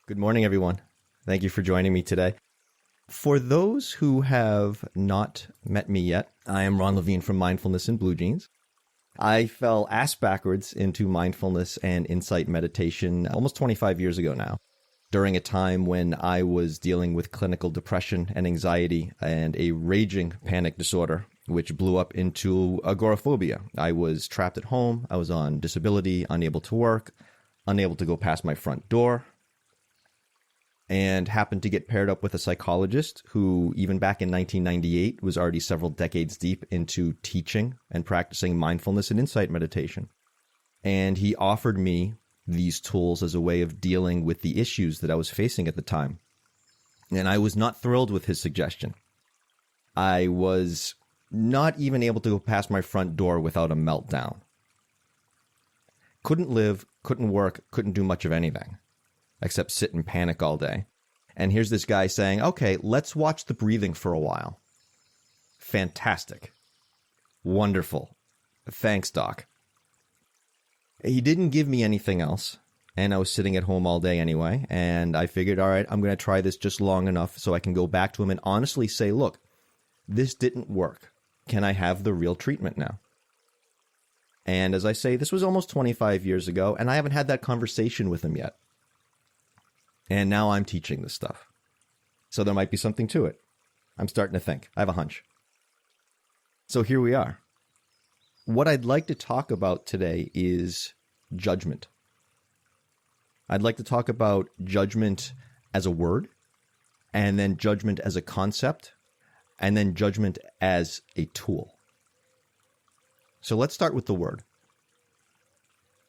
Good morning, everyone. Thank you for joining me today. For those who have not met me yet, I am Ron Levine from Mindfulness and Blue Jeans. I fell ass backwards into mindfulness and insight meditation almost 25 years ago now, during a time when I was dealing with clinical depression and anxiety and a raging panic disorder, which blew up into agoraphobia. I was trapped at home. I was on disability, unable to work, unable to go past my front door, and happened to get paired up with a psychologist who, even back in 1998, was already several decades deep into teaching and practicing mindfulness and insight meditation. And he offered me these tools as a way of dealing with the issues that I was facing at the time. And I was not thrilled with his suggestion. I was not even able to go past my front door without a meltdown. Couldn't live, couldn't work, couldn't do much of anything except sit and panic all day. And here's this guy saying, okay, let's watch the breathing for a while. Fantastic. Wonderful. Thanks, Doc. He didn't give me anything else, and I was sitting at home all day anyway, and I figured, all right, I'm going to try this just long enough so I can go back to him and honestly say, look, this didn't work. Can I have the real treatment now? And as I say, this was almost 25 years ago, and I haven't had that conversation with him yet. And now I'm teaching this stuff. So there might be something to it. I'm starting to think. I have a hunch. So here we are. What I'd like to talk about today is judgment. I'd like to talk about judgment as a word, and then judgment as a concept, and then judgment as a tool. So let's start with the word.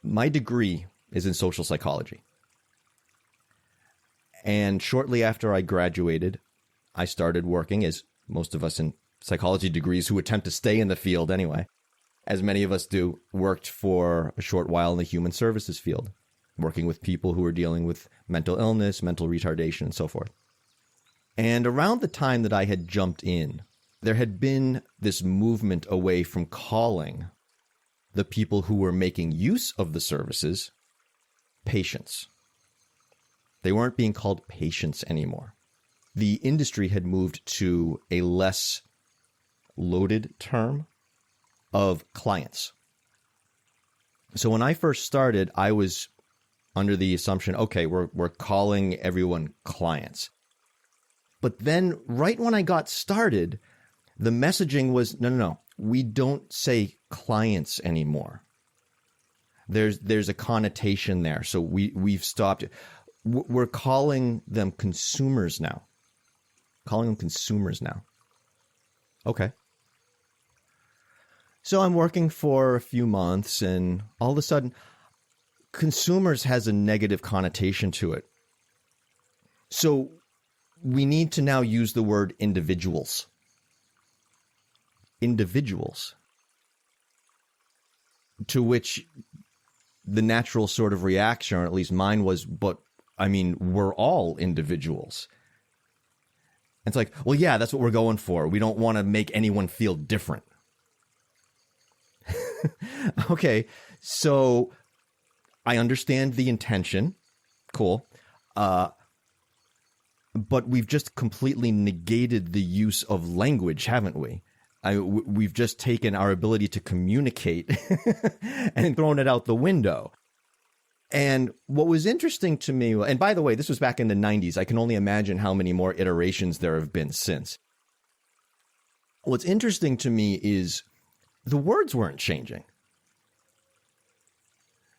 My degree is in social psychology. And shortly after I graduated, I started working, as most of us in psychology degrees who attempt to stay in the field anyway, as many of us do, worked for a short while in the human services field, working with people who are dealing with mental illness, mental retardation, and so forth. And around the time that I had jumped in, there had been this movement away from calling the people who were making use of the services patients. They weren't being called patients anymore. The industry had moved to a less loaded term of clients. So when I first started, I was under the assumption, okay, we're calling everyone clients. But then right when I got started, the messaging was, no, we don't say clients anymore. There's a connotation there. So we've stopped. We're calling them consumers now. Okay. So I'm working for a few months, and all of a sudden, consumers has a negative connotation to it. So we need to now use the word individuals. Individuals. To which the natural sort of reaction, or at least mine, was, but I mean, we're all individuals. It's like, well, yeah, that's what we're going for. We don't want to make anyone feel different. Okay, so I understand the intention. Cool. But we've just completely negated the use of language, haven't we? We've just taken our ability to communicate and thrown it out the window. And what was interesting to me, and by the way, this was back in the 90s. I can only imagine how many more iterations there have been since. What's interesting to me is the words weren't changing.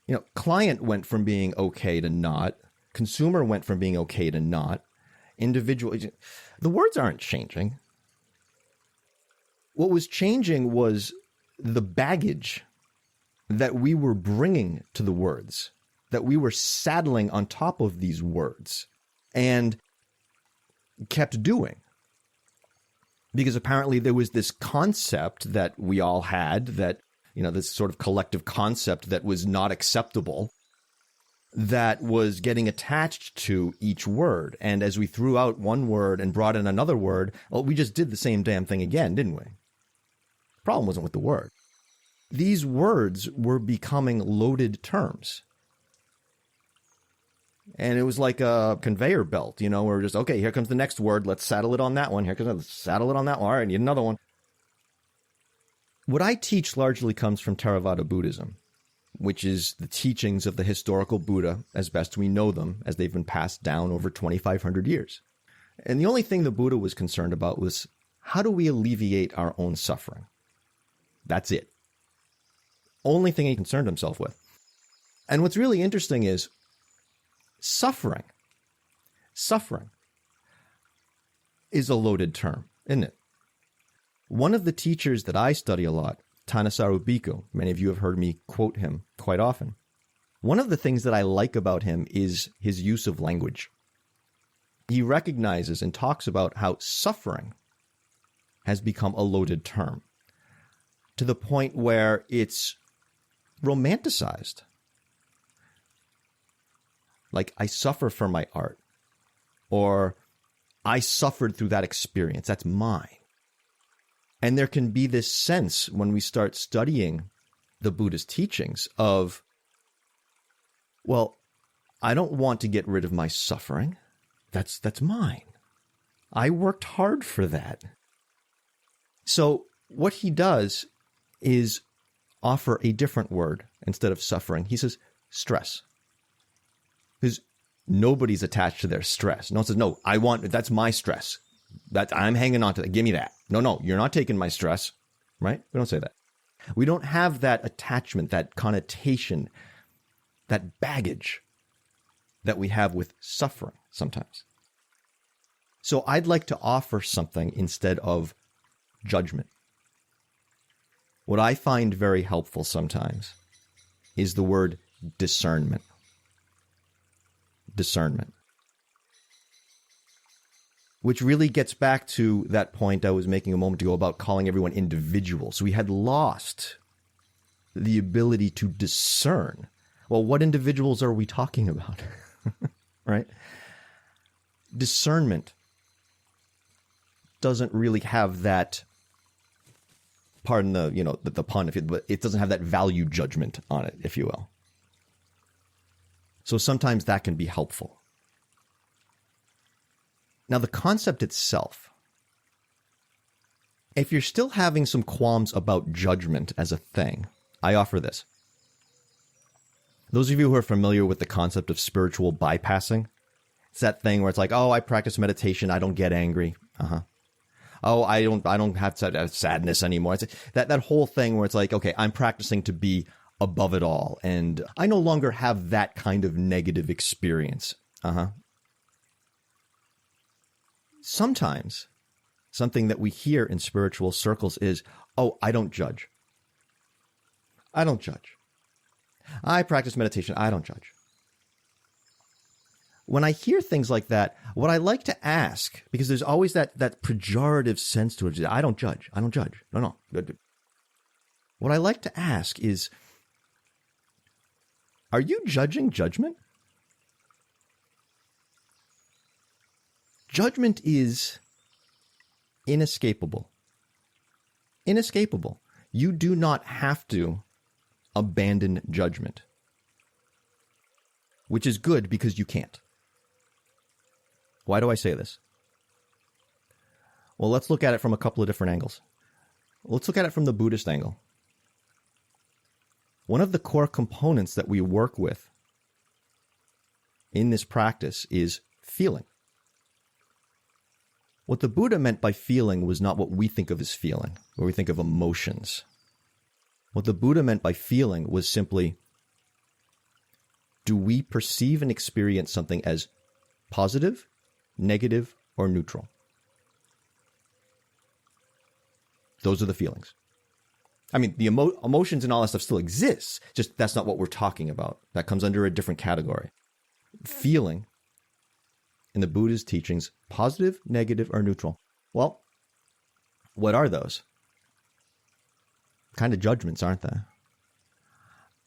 You know, client went from being okay to not. Consumer went from being okay to not. Individual. The words aren't changing. What was changing was the baggage that we were bringing to the words, that we were saddling on top of these words and kept doing. Because apparently there was this concept that we all had, that, you know, this sort of collective concept that was not acceptable, that was getting attached to each word. And as we threw out one word and brought in another word, well, we just did the same damn thing again, didn't we? The problem wasn't with the word. These words were becoming loaded terms. And it was like a conveyor belt, where just, okay, here comes the next word. Let's saddle it on that one. Let's saddle it on that one. All right, I need another one. What I teach largely comes from Theravada Buddhism, which is the teachings of the historical Buddha as best we know them, as they've been passed down over 2,500 years. And the only thing the Buddha was concerned about was, how do we alleviate our own suffering? That's it. Only thing he concerned himself with. And what's really interesting is suffering is a loaded term, isn't it? One of the teachers that I study a lot, Thanissaro Bhikkhu, many of you have heard me quote him quite often. One of the things that I like about him is his use of language. He recognizes and talks about how suffering has become a loaded term to the point where it's romanticized. Like, I suffer for my art, or I suffered through that experience. That's mine. And there can be this sense when we start studying the Buddha's teachings of, well, I don't want to get rid of my suffering. That's mine. I worked hard for that. So what he does is offer a different word instead of suffering. He says stress. Because nobody's attached to their stress. No one says, no, that's my stress. That I'm hanging on to that. Give me that. No, you're not taking my stress, right? We don't say that. We don't have that attachment, that connotation, that baggage that we have with suffering sometimes. So I'd like to offer something instead of judgment. What I find very helpful sometimes is the word discernment. Discernment. Which really gets back to that point I was making a moment ago about calling everyone individuals. We had lost the ability to discern. Well, what individuals are we talking about? Right? Discernment doesn't really have that, pardon the pun, but it doesn't have that value judgment on it, if you will. So sometimes that can be helpful. Now, the concept itself, if you're still having some qualms about judgment as a thing, I offer this. Those of you who are familiar with the concept of spiritual bypassing, it's that thing where it's like, oh, I practice meditation, I don't get angry. Oh, I don't have sadness anymore. It's that whole thing where it's like, okay, I'm practicing to be above it all, and I no longer have that kind of negative experience. Sometimes something that we hear in spiritual circles is, oh, I don't judge. I don't judge. I practice meditation. I don't judge. When I hear things like that, what I like to ask, because there's always that pejorative sense to it, I don't judge. I don't judge. No. What I like to ask is, are you judging judgment? Judgment is inescapable. Inescapable. You do not have to abandon judgment, which is good because you can't. Why do I say this? Well, let's look at it from a couple of different angles. Let's look at it from the Buddhist angle. One of the core components that we work with in this practice is feeling. What the Buddha meant by feeling was not what we think of as feeling, where we think of emotions. What the Buddha meant by feeling was simply, do we perceive and experience something as positive, negative, or neutral? Those are the feelings. I mean, the emotions and all that stuff still exists, just that's not what we're talking about. That comes under a different category. Feeling, in the Buddha's teachings, positive, negative, or neutral. Well, what are those? Kind of judgments, aren't they?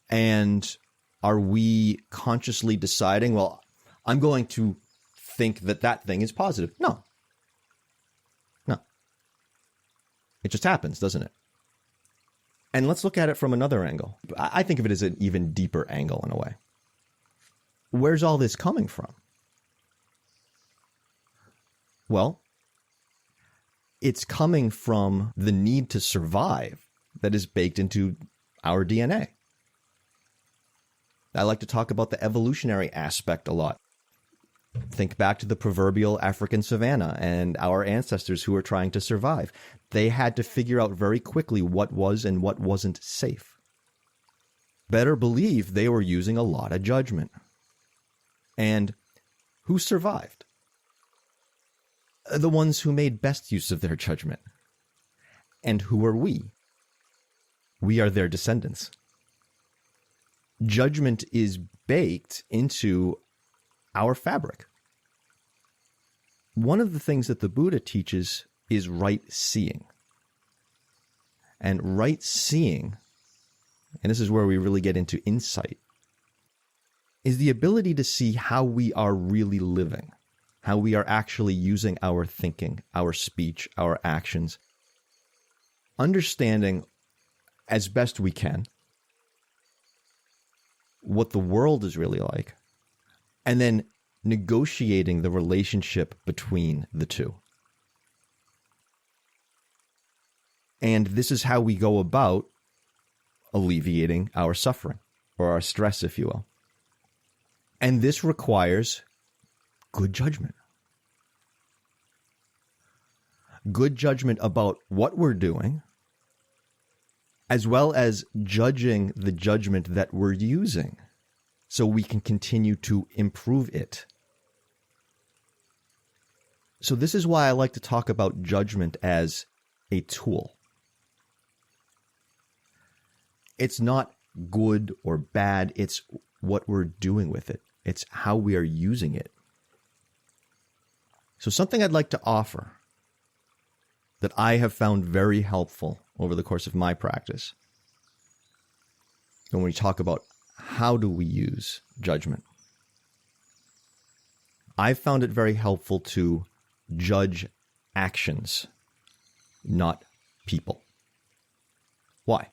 And are we consciously deciding, well, I'm going to think that thing is positive? No. It just happens, doesn't it? And let's look at it from another angle. I think of it as an even deeper angle in a way. where's all this coming from? Well, it's coming from the need to survive that is baked into our DNA. I like to talk about the evolutionary aspect a lot. Think back to the proverbial African savanna and our ancestors who were trying to survive. They had to figure out very quickly what was and what wasn't safe. Better believe they were using a lot of judgment. And who survived? The ones who made best use of their judgment. And who are we? We are their descendants. Judgment is baked into our fabric. One of the things that the Buddha teaches is right seeing. And right seeing, and this is where we really get into insight, is the ability to see how we are really living, how we are actually using our thinking, our speech, our actions, understanding as best we can what the world is really like, and then negotiating the relationship between the two. And this is how we go about alleviating our suffering, or our stress, if you will. And this requires good judgment. Good judgment about what we're doing, as well as judging the judgment that we're using, so we can continue to improve it. So this is why I like to talk about judgment as a tool. It's not good or bad, it's what we're doing with it. It's how we are using it. So something I'd like to offer that I have found very helpful over the course of my practice, and when we talk about how do we use judgment, I've found it very helpful to judge actions, not people. Why?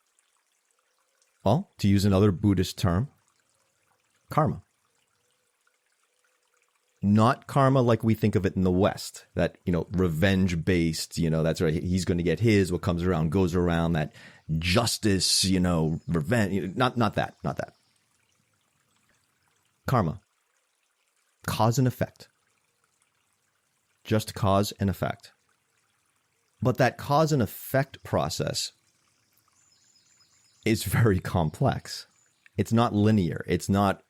Well, to use another Buddhist term, karma. Not karma like we think of it in the West, that, revenge-based, that's right, he's going to get his, what comes around goes around, that justice, revenge, not that. Karma. Cause and effect. Just cause and effect. But that cause and effect process is very complex. It's not linear. It's not,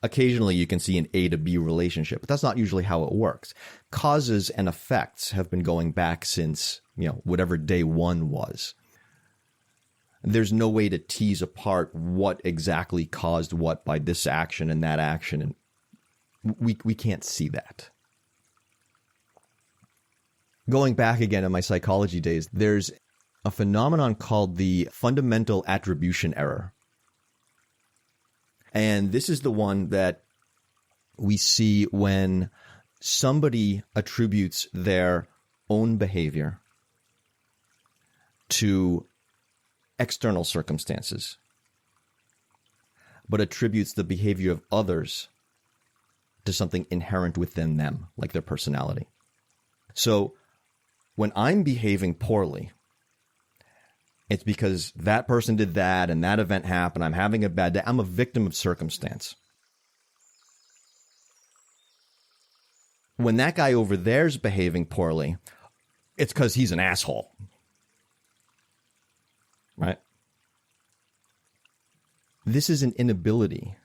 occasionally you can see an A to B relationship, but that's not usually how it works. Causes and effects have been going back since, whatever day one was. There's no way to tease apart what exactly caused what by this action and that action, and we can't see that. Going back again in my psychology days, there's a phenomenon called the fundamental attribution error. And this is the one that we see when somebody attributes their own behavior to external circumstances, but attributes the behavior of others to something inherent within them, like their personality. So when I'm behaving poorly, it's because that person did that and that event happened. I'm having a bad day. I'm a victim of circumstance. When that guy over there's behaving poorly, it's because he's an asshole. Right? This is an inability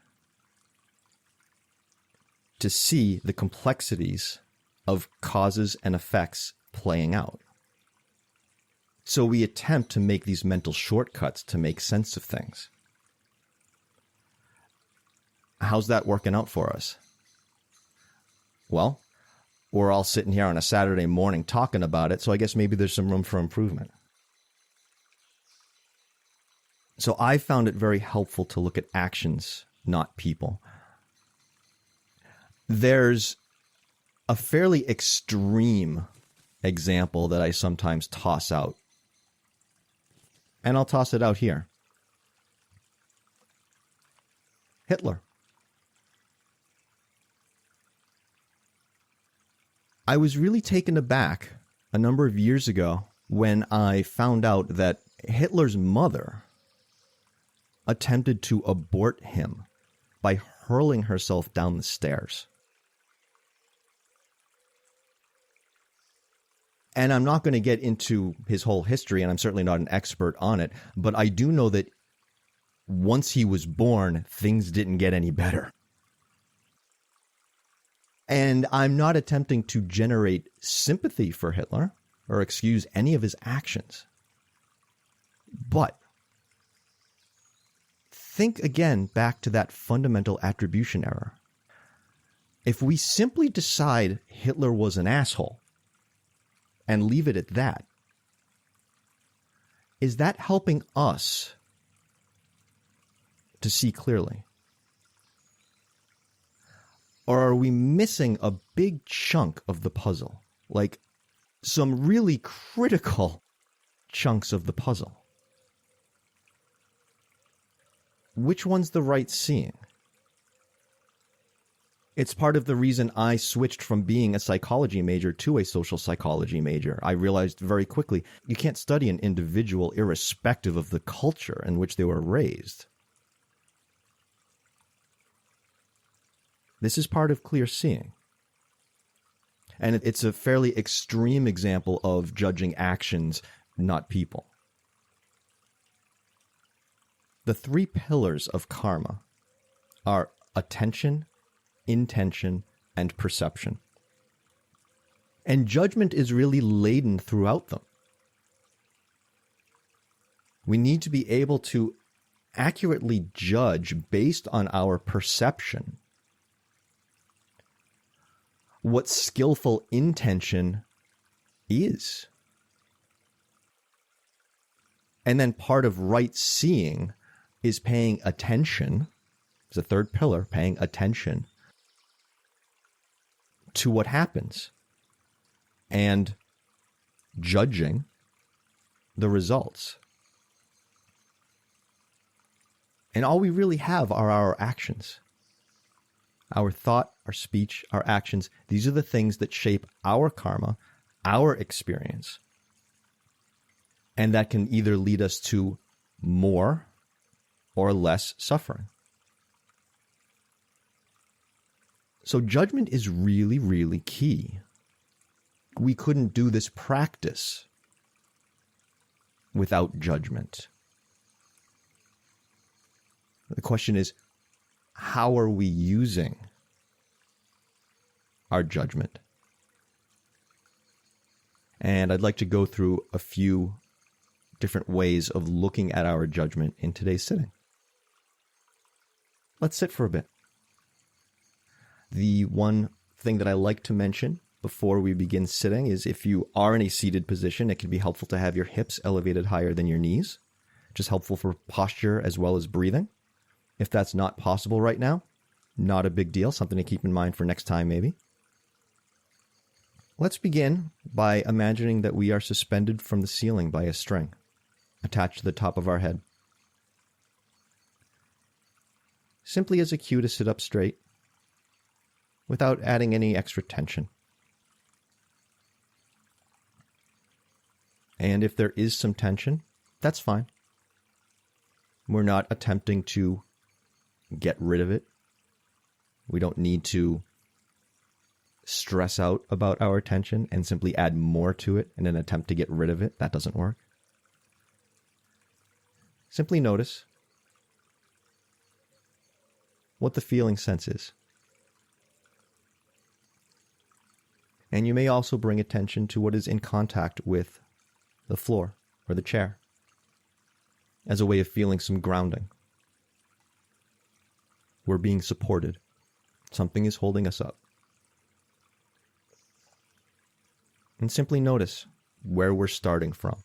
to see the complexities of causes and effects playing out. So we attempt to make these mental shortcuts to make sense of things. How's that working out for us? Well, we're all sitting here on a Saturday morning talking about it, so I guess maybe there's some room for improvement. So I found it very helpful to look at actions, not people. There's a fairly extreme example that I sometimes toss out. And I'll toss it out here. Hitler. I was really taken aback a number of years ago when I found out that Hitler's mother attempted to abort him by hurling herself down the stairs. And I'm not going to get into his whole history, and I'm certainly not an expert on it, but I do know that once he was born, things didn't get any better. And I'm not attempting to generate sympathy for Hitler or excuse any of his actions. But think again back to that fundamental attribution error. If we simply decide Hitler was an asshole and leave it at that, is that helping us to see clearly? Or are we missing a big chunk of the puzzle? Like some really critical chunks of the puzzle? Which one's the right seeing? It's part of the reason I switched from being a psychology major to a social psychology major. I realized very quickly you can't study an individual irrespective of the culture in which they were raised. This is part of clear seeing. And it's a fairly extreme example of judging actions, not people. The 3 pillars of karma are attention, intention, and perception. And judgment is really laden throughout them. We need to be able to accurately judge based on our perception what skillful intention is. And then part of right seeing is paying attention. It's a 3rd pillar, paying attention to what happens and judging the results. And all we really have are our actions. Our thought, our speech, our actions. These are the things that shape our karma, our experience. And that can either lead us to more or less suffering. So judgment is really, really key. We couldn't do this practice without judgment. The question is, how are we using our judgment? And I'd like to go through a few different ways of looking at our judgment in today's sitting. Let's sit for a bit. The one thing that I like to mention before we begin sitting is if you are in a seated position, it can be helpful to have your hips elevated higher than your knees, which is helpful for posture as well as breathing. If that's not possible right now, not a big deal, something to keep in mind for next time maybe. Let's begin by imagining that we are suspended from the ceiling by a string attached to the top of our head. Simply as a cue to sit up straight without adding any extra tension. And if there is some tension, that's fine. We're not attempting to get rid of it. We don't need to stress out about our tension and simply add more to it in an attempt to get rid of it. That doesn't work. Simply notice what the feeling sense is. And you may also bring attention to what is in contact with the floor or the chair as a way of feeling some grounding. We're being supported. Something is holding us up. And simply notice where we're starting from.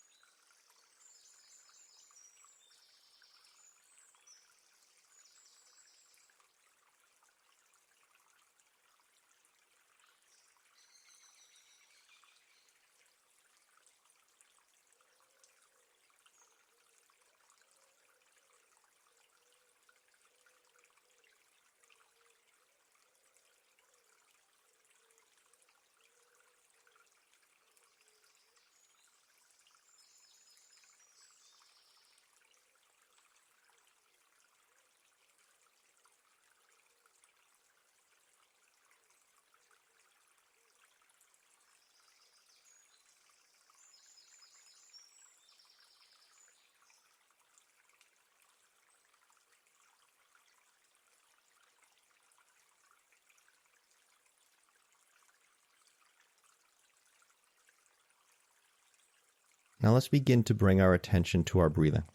Now let's begin to bring our attention to our breathing.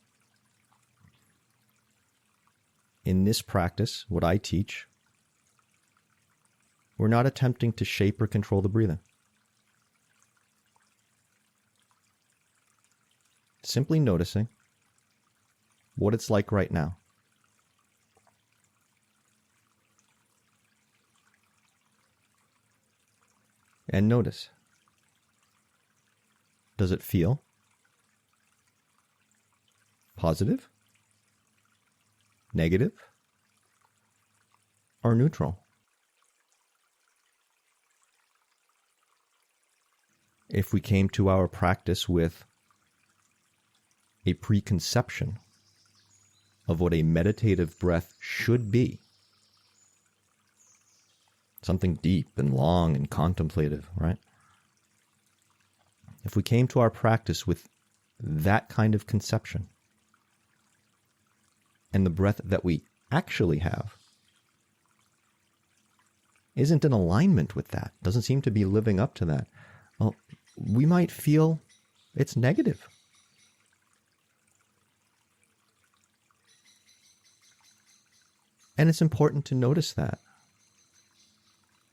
In this practice, what I teach, we're not attempting to shape or control the breathing. Simply noticing what it's like right now. And notice, does it feel positive, negative, or neutral? If we came to our practice with a preconception of what a meditative breath should be, something deep and long and contemplative, right? If we came to our practice with that kind of conception, and the breath that we actually have isn't in alignment with that, doesn't seem to be living up to that, well, we might feel it's negative. And it's important to notice that.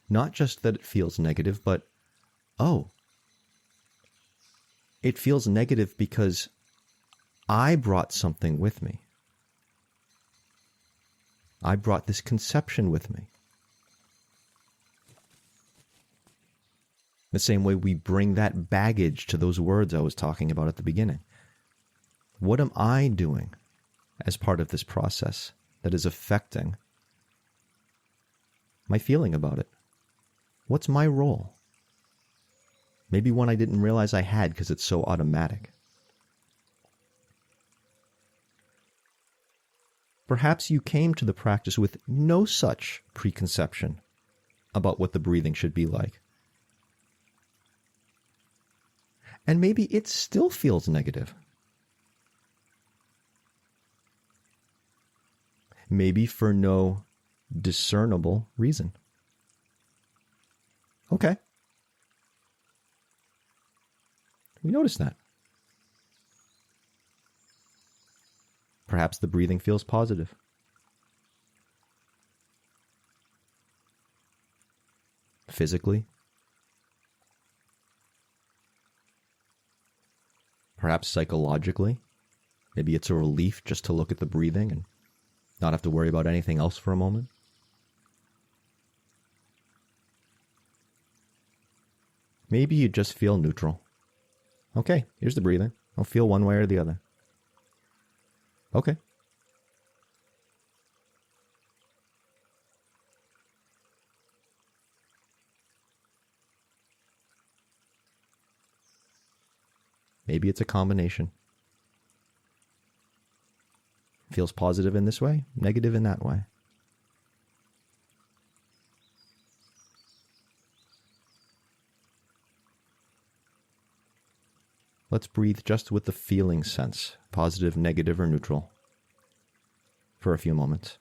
Not just that it feels negative, but, oh, it feels negative because I brought something with me. I brought this conception with me. The same way we bring that baggage to those words I was talking about at the beginning. What am I doing as part of this process that is affecting my feeling about it? What's my role? Maybe one I didn't realize I had because it's so automatic. Perhaps you came to the practice with no such preconception about what the breathing should be like. And maybe it still feels negative. Maybe for no discernible reason. Okay. We notice that. Perhaps the breathing feels positive. Physically. Perhaps psychologically. Maybe it's a relief just to look at the breathing and not have to worry about anything else for a moment. Maybe you just feel neutral. Okay, here's the breathing. I'll feel one way or the other. Okay. Maybe it's a combination. Feels positive in this way, negative in that way. Let's breathe just with the feeling sense, positive, negative, or neutral, for a few moments.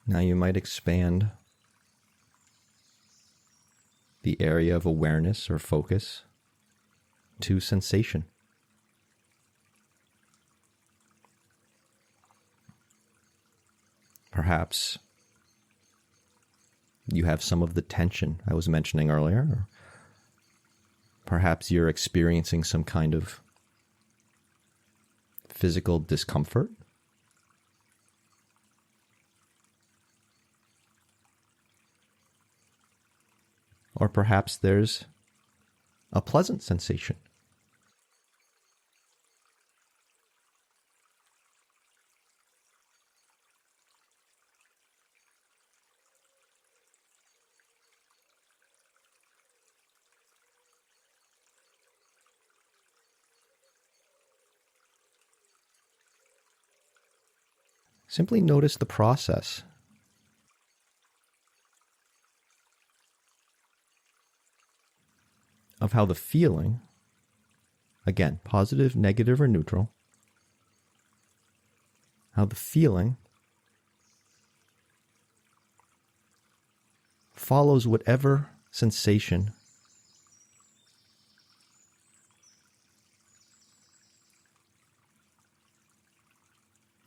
Now you might expand the area of awareness or focus to sensation. Perhaps you have some of the tension I was mentioning earlier. Or perhaps you're experiencing some kind of physical discomfort. Or perhaps there's a pleasant sensation. Simply notice the process of how the feeling, again, positive, negative, or neutral, how the feeling follows whatever sensation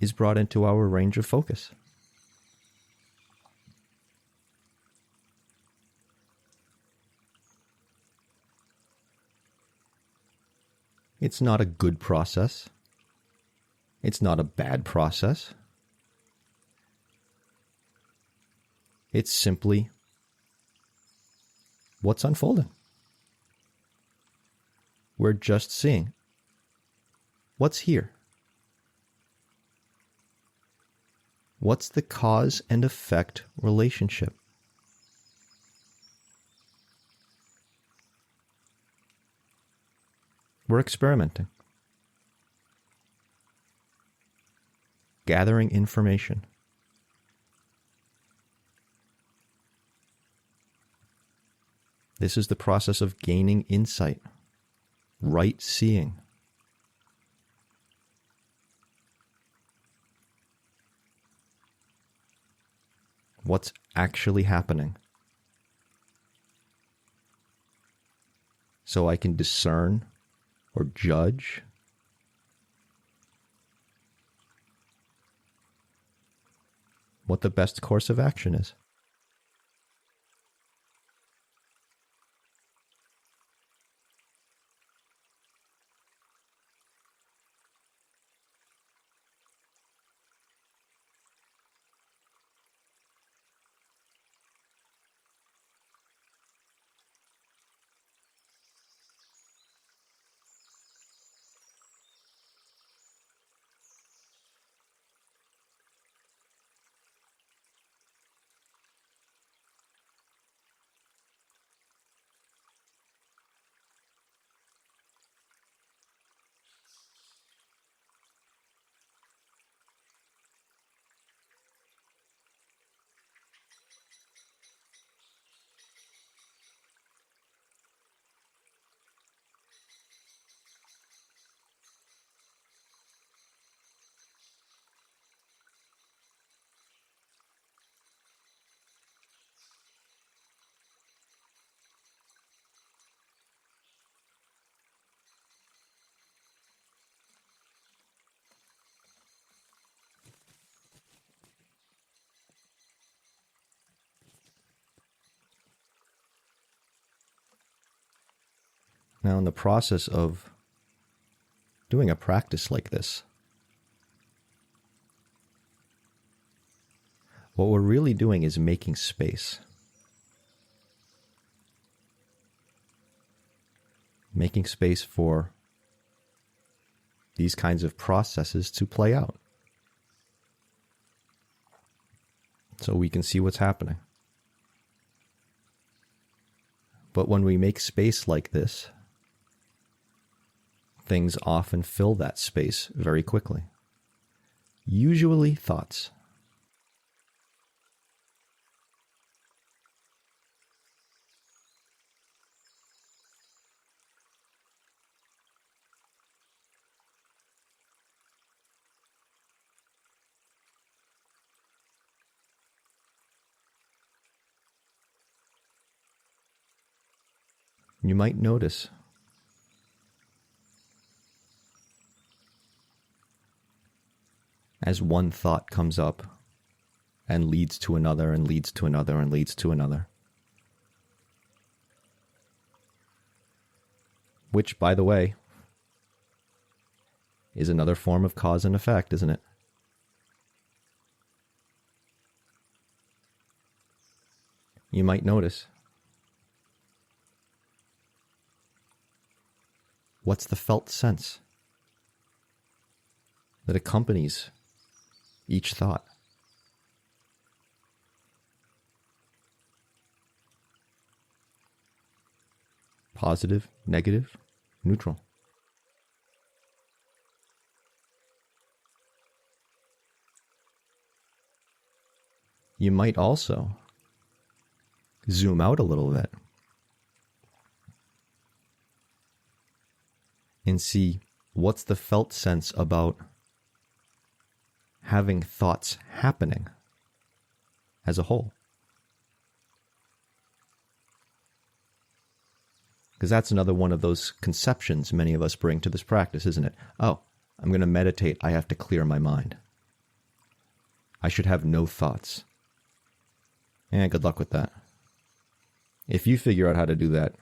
is brought into our range of focus. It's not a good process. It's not a bad process. It's simply what's unfolding. We're just seeing what's here. What's the cause and effect relationship? We're experimenting, gathering information. This is the process of gaining insight, right seeing. What's actually happening? So I can discern or judge what the best course of action is. Now, in the process of doing a practice like this, what we're really doing is making space. Making space for these kinds of processes to play out, so we can see what's happening. But when we make space like this, things often fill that space very quickly. Usually thoughts. You might notice as one thought comes up and leads to another and leads to another and leads to another. Which, by the way, is another form of cause and effect, isn't it? You might notice. What's the felt sense that accompanies each thought? Positive, negative, neutral. You might also zoom out a little bit and see what's the felt sense about having thoughts happening as a whole. Because that's another one of those conceptions many of us bring to this practice, isn't it? Oh, I'm going to meditate. I have to clear my mind. I should have no thoughts. Good luck with that. If you figure out how to do that,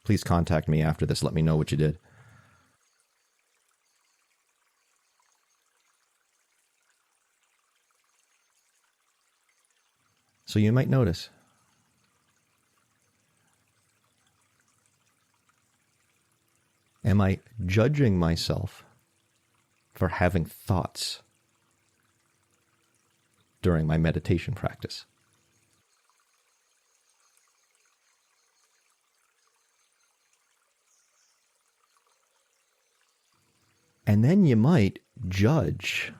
please contact me after this. Let me know what you did. So you might notice am I judging myself for having thoughts during my meditation practice? And then you might judge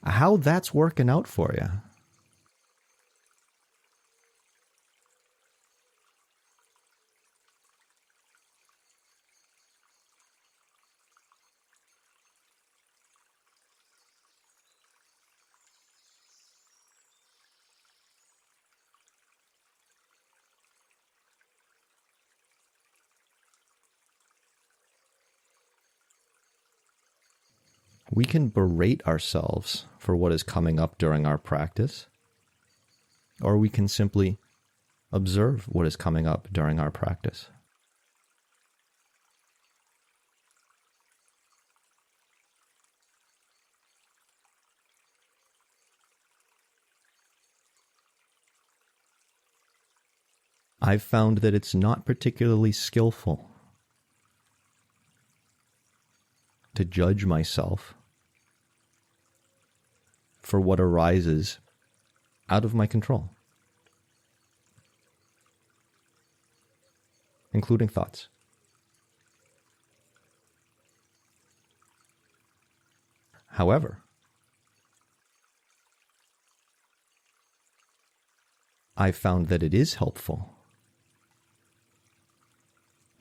how that's working out for you. We can berate ourselves for what is coming up during our practice, or we can simply observe what is coming up during our practice. I've found that it's not particularly skillful to judge myself for what arises out of my control, including thoughts. However, I found that it is helpful,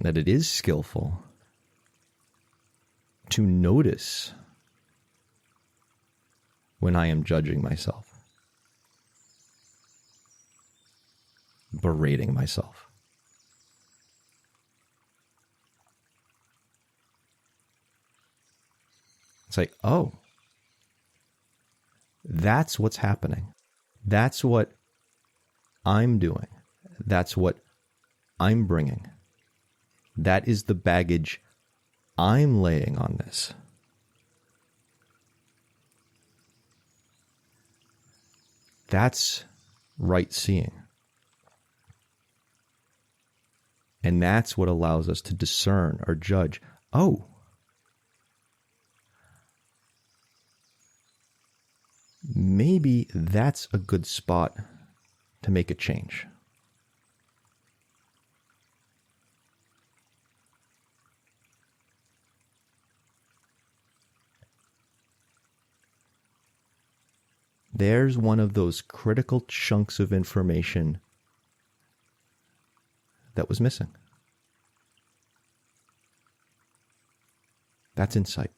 that it is skillful to notice when I am judging myself, berating myself. It's like, oh, that's what's happening. That's what I'm doing. That's what I'm bringing. That is the baggage I'm laying on this. That's right seeing. And that's what allows us to discern or judge. Oh, maybe that's a good spot to make a change. There's one of those critical chunks of information that was missing. That's insight.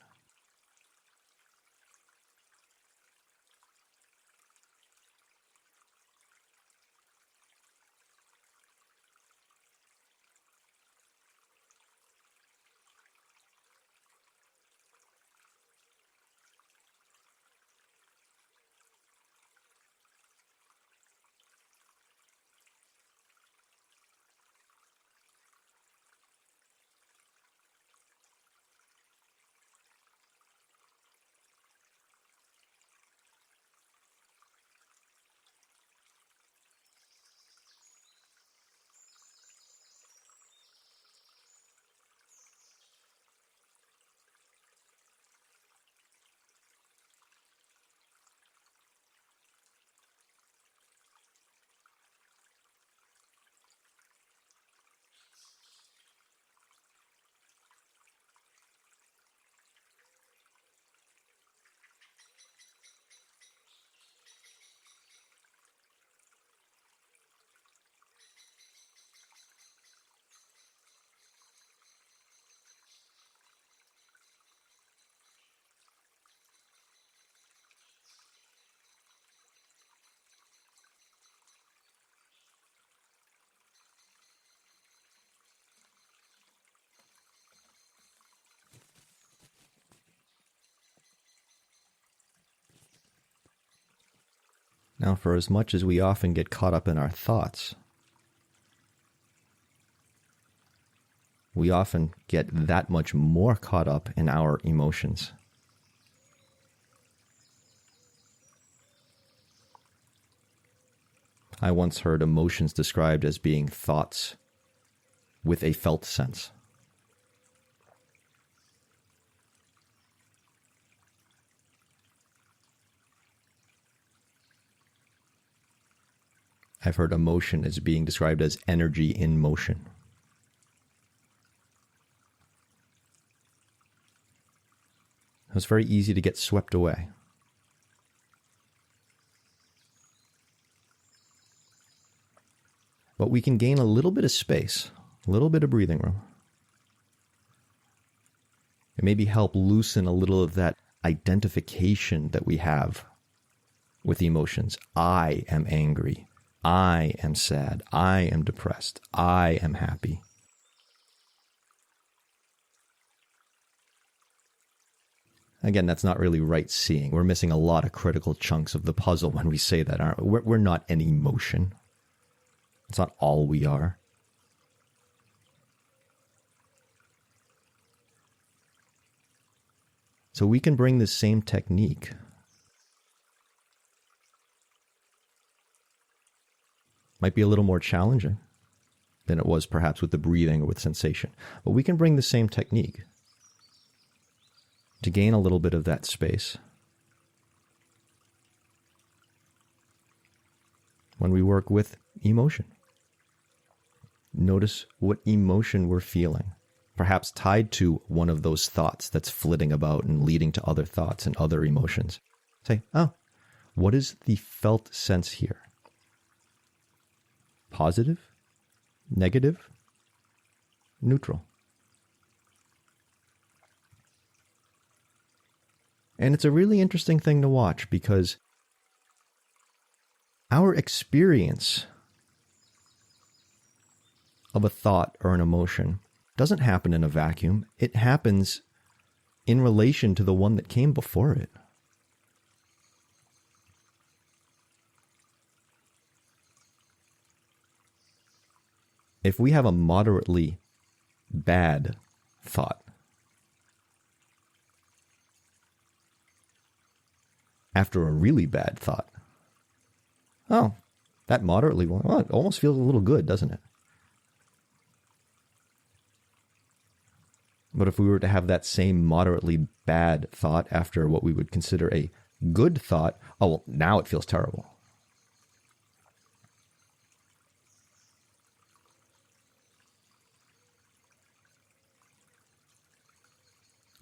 Now, for as much as we often get caught up in our thoughts, we often get that much more caught up in our emotions. I once heard emotions described as being thoughts with a felt sense. I've heard emotion as being described as energy in motion. It's very easy to get swept away. But we can gain a little bit of space, a little bit of breathing room. It maybe help loosen a little of that identification that we have with emotions. I am angry. I am sad. I am depressed. I am happy. Again, that's not really right seeing. We're missing a lot of critical chunks of the puzzle when we say that, aren't we? We're not an emotion. It's not all we are. So we can bring this same technique might be a little more challenging than it was perhaps with the breathing or with sensation. But we can bring the same technique to gain a little bit of that space when we work with emotion. Notice what emotion we're feeling, perhaps tied to one of those thoughts that's flitting about and leading to other thoughts and other emotions. Say, oh, what is the felt sense here? Positive, negative, neutral. And it's a really interesting thing to watch because our experience of a thought or an emotion doesn't happen in a vacuum. It happens in relation to the one that came before it. If we have a moderately bad thought, after a really bad thought, oh, that moderately one, well, it almost feels a little good, doesn't it? But if we were to have that same moderately bad thought after what we would consider a good thought, oh, well, now it feels terrible.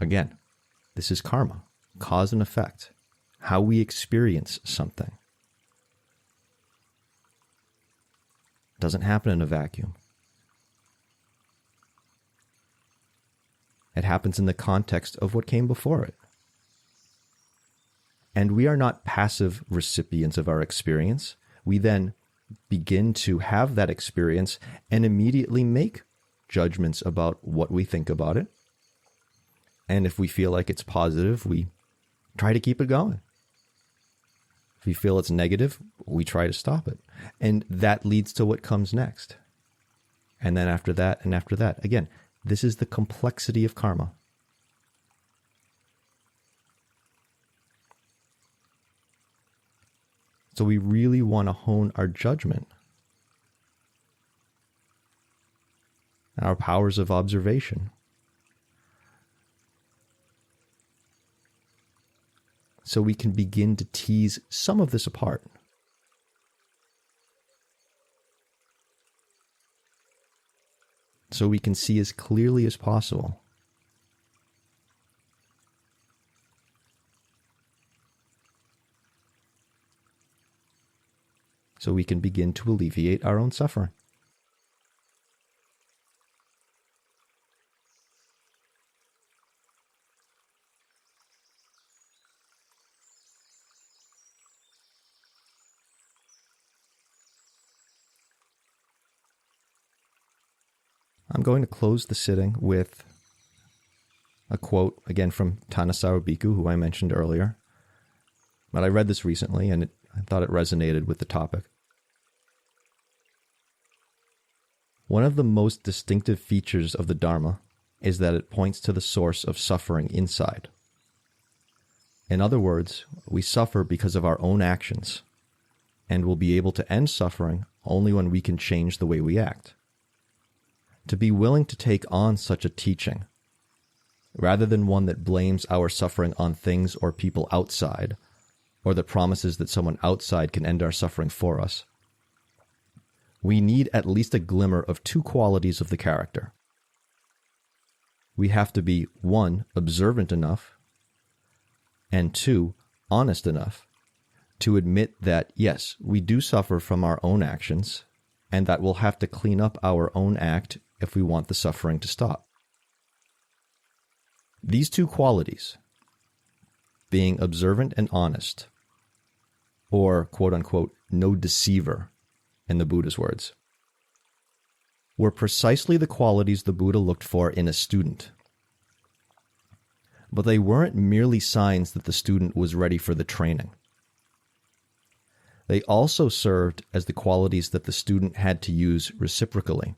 Again, this is karma, cause and effect, how we experience something. It doesn't happen in a vacuum. It happens in the context of what came before it. And we are not passive recipients of our experience. We then begin to have that experience and immediately make judgments about what we think about it. And if we feel like it's positive, we try to keep it going. If we feel it's negative, we try to stop it. And that leads to what comes next. And then after that, and after that. Again, this is the complexity of karma. So we really want to hone our judgment, our powers of observation, so we can begin to tease some of this apart. So we can see as clearly as possible so we can begin to alleviate our own suffering. I'm going to close the sitting with a quote, again from Thanissaro Bhikkhu, who I mentioned earlier. But I read this recently, and I thought it resonated with the topic. One of the most distinctive features of the Dharma is that it points to the source of suffering inside. In other words, we suffer because of our own actions, and will be able to end suffering only when we can change the way we act. To be willing to take on such a teaching, rather than one that blames our suffering on things or people outside, or that promises that someone outside can end our suffering for us, we need at least a glimmer of two qualities of the character. We have to be, 1, observant enough, and 2, honest enough to admit that, yes, we do suffer from our own actions, and that we'll have to clean up our own act if we want the suffering to stop. These two qualities, being observant and honest, or quote-unquote, no deceiver, in the Buddha's words, were precisely the qualities the Buddha looked for in a student. But they weren't merely signs that the student was ready for the training. They also served as the qualities that the student had to use reciprocally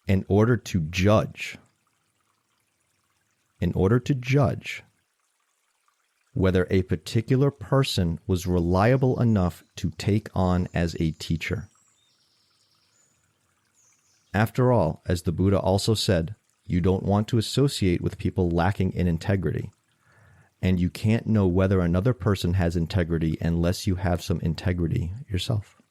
in order to judge whether a particular person was reliable enough to take on as a teacher. After all, as the Buddha also said, you don't want to associate with people lacking in integrity, and you can't know whether another person has integrity unless you have some integrity yourself.